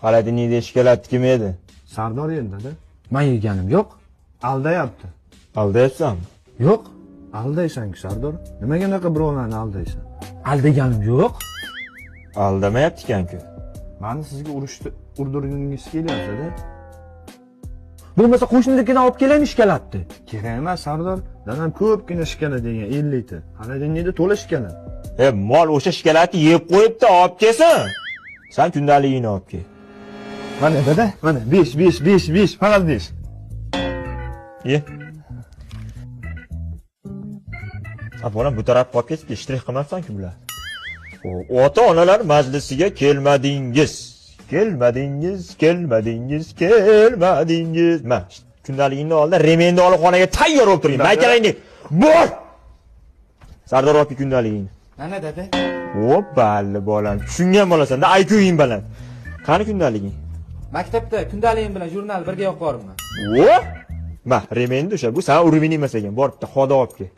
Xolodilnikda shikolat kim edi? Sardor edi, dada. Men yeganim yo'q. Aldayapti. Aldayapsanmi? Yo'q. Aldaysan-ku, Sardor. Nimaga unaqa birovlarni aldaysan? Aldaganim yo'q. Aldamayapti ekan-ku. Meni sizga urdirgingiz kelyapti-da. Bo'lmasa qo'shninikini olib kelaymi ishkalatdi. Kerak emas, Sardor. Dadam ko'pgina shikala degan 50 ta. Xolodilnikda to'la shikala. Mol o'sha shikolatni yeb qo'yibdi, olib kelsin. Sen kundaligingni olib kel. Mana dada, mana 5, faqat 5. Ye. Bolam bu tarafga olib ketib, ishtirih qilmabsan-ku bular. Ota-onalar majlisiga kelmadingiz. Mana kundaligingni oldi, remenni olib xonaga tayyor bo'lib turing. Maykalangni. Bor! Sardor aka kundaligingni. Mana dada. Balli bolam. Tushungan bo'lasan-da, IQing baland. Qani kundaliging? Maktabda kundaligim bilan jurnal birga olib boribman. Remenni o'sha, bu sen urvin emas ekan. Bor bitta xoda olib kel.